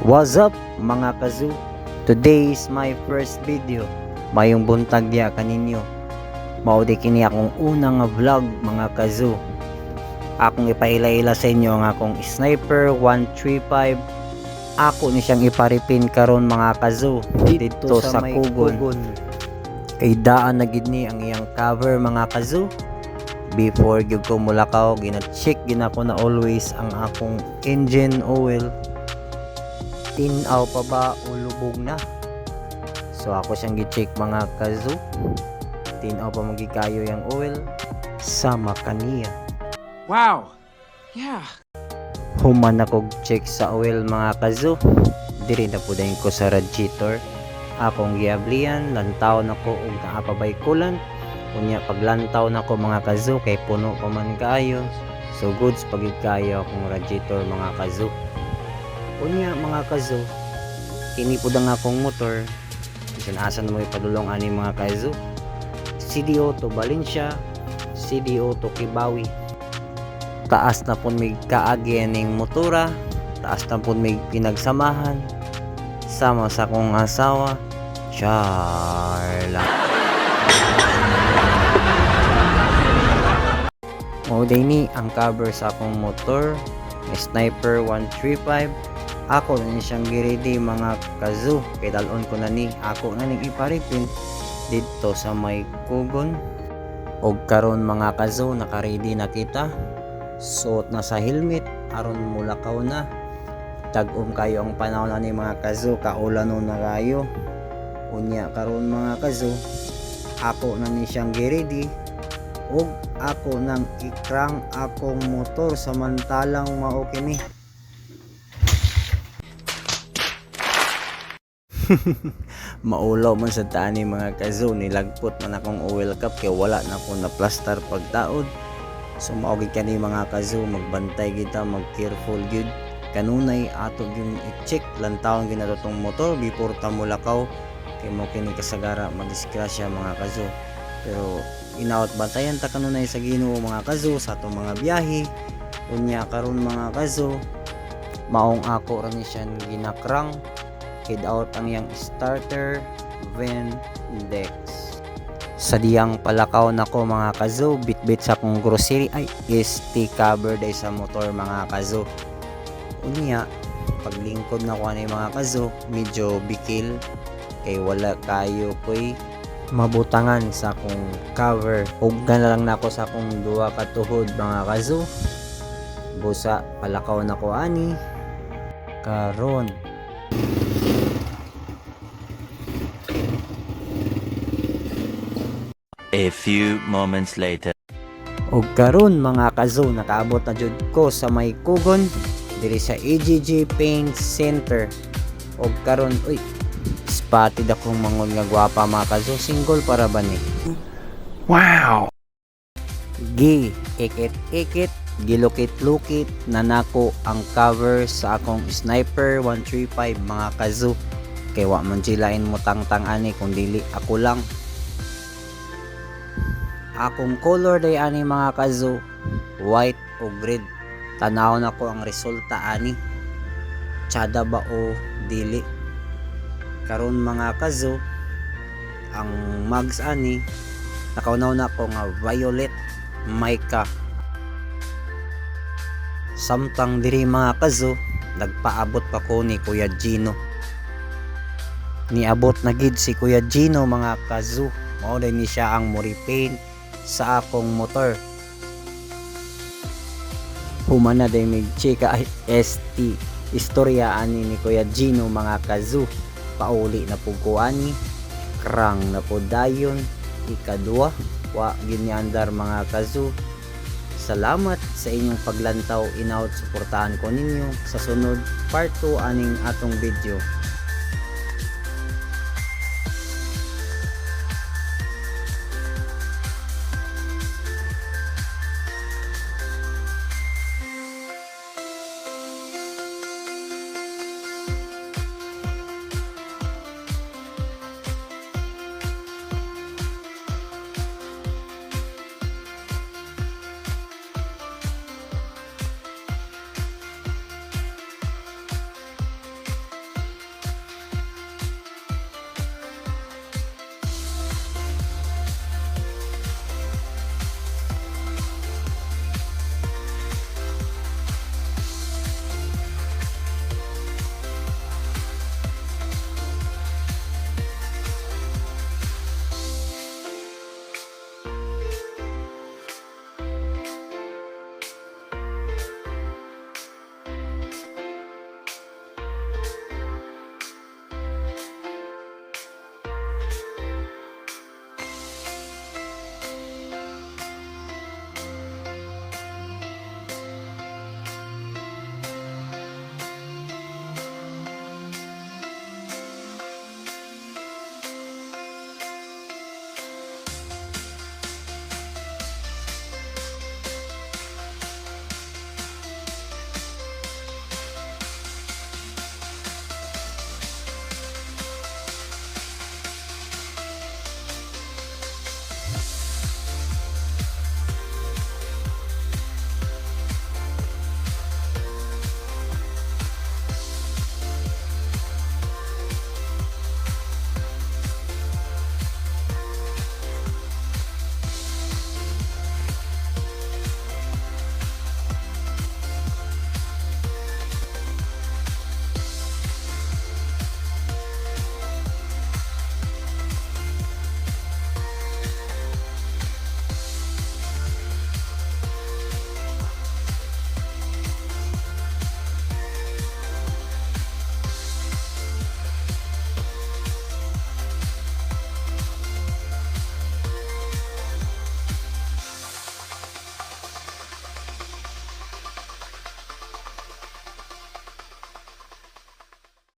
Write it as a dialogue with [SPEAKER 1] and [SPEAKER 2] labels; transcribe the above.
[SPEAKER 1] What's up mga kazoo? Today is my first video. Mayong buntag diya kaninyo. Maudi kini akong unang vlog mga kazoo. Akong ipaila-ila sa inyo ang akong Sniper 135. Ako ni siyang iparipin karon mga kazoo dito sa Kugon. Kay daan na gid ni ang iyang cover mga kazoo. Before gyud ko mulakaw, gina-check gina ko na always ang akong engine oil. Tinaw pa ba o lubog na? So ako siyang gi-check mga kazoo. Tinaw pa magikayo yung oil sama kaniya.
[SPEAKER 2] Wow! Yeah!
[SPEAKER 1] Human ako check sa oil mga kazoo. Diri na po dahin ko sa radiator. Akong giablian, lantaw na ko og naapabay kulan. Unya paglantaw na ko mga kazoo kay puno pa man kayo. So goods pagid kayo akong radiator mga kazoo. Unya mga kazoo, kini po ang akong motor. Asan mo ipadulong ani mga kazoo. CDO to Valencia, CDO to Kibawi. Taas na po may kaagi ning motora, taas na po may pinagsamahan sama sa akong asawa, Charla. Mao ni ang cover sa akong motor, Sniper 135. Ako na siyang giredy mga kazoo. Kay dalon ko na ni ako na ning iparipin dito sa may Kugon. Og karon mga kazoo, naka-ready na kita. Suot na sa helmet aron mulakaw na. Tag-um kayo ang panahon ani mga kazoo, kaulanon na kayo. Unya karon mga kazoo, ako na ni siyang giredy og ako nang ikrang akong motor samantalang mao kini. Maulaw man sa tani mga kazoo, nilagpot man akong oil cap kay wala na ko na plaster pagtaod. So maugid kani mga kazoo, magbantay kita, mag careful gyud kanunay ato yung i-check lantawon ginatotong motor before ta mulakaw kay mo kini kasagara madisgrasya mga kazoo. Pero inawat bantayan ta kanunay sa Ginoo mga kazoo sa atong mga biyahe. Unya karon mga kazoo, maong ako ra ni siya ginakrang. Kid out ang yang starter vent index. Sa diyang palakaw nako mga kazoo, bit-bit sa akong grocery ay ST cover day sa motor mga kazoo. Unya paglingkod na ko ani mga kazoo, medyo bikil kay wala kayo koy mabutangan sa akong cover. Uggan na lang nako sa akong duha ka tuhod mga kazoo. Busa palakaw nako ani karon.
[SPEAKER 3] A few moments later.
[SPEAKER 1] Og karon mga kazoo, nakaabot na jud ko sa may Kugon diri sa AGG Paint Center. Og karon spotted akong mangod nga gwapa mga kazoo, single para ba ni?
[SPEAKER 2] Wow!
[SPEAKER 1] Ikit gilukit-lukit na nako ang cover sa akong Sniper 135 mga kazoo. Kay wa man jilain mo tangtang ani kung dili ako lang. Akong color day ani mga kazoo, white o red. Tanaw na ko ang resulta ani. Tsada ba o dili. Karon mga kazoo, ang mags ani nakaunaw na ko nga violet mica. Samtang diri mga kazoo, nagpaabot pa ko ni Kuya Gino. Niabot na gid si Kuya Gino mga kazoo. Mao day ni siya ang mo-repaint sa akong motor. Humana day mig chika ST istorya ani ni Kuya Gino mga kazoo. Pauli na pud ko ani, krang na pud dayon, ikadua wa giniandar mga kazoo. Salamat sa inyong paglantaw, inaut suportahan ko ninyo sa sunod part 2 aning atong video.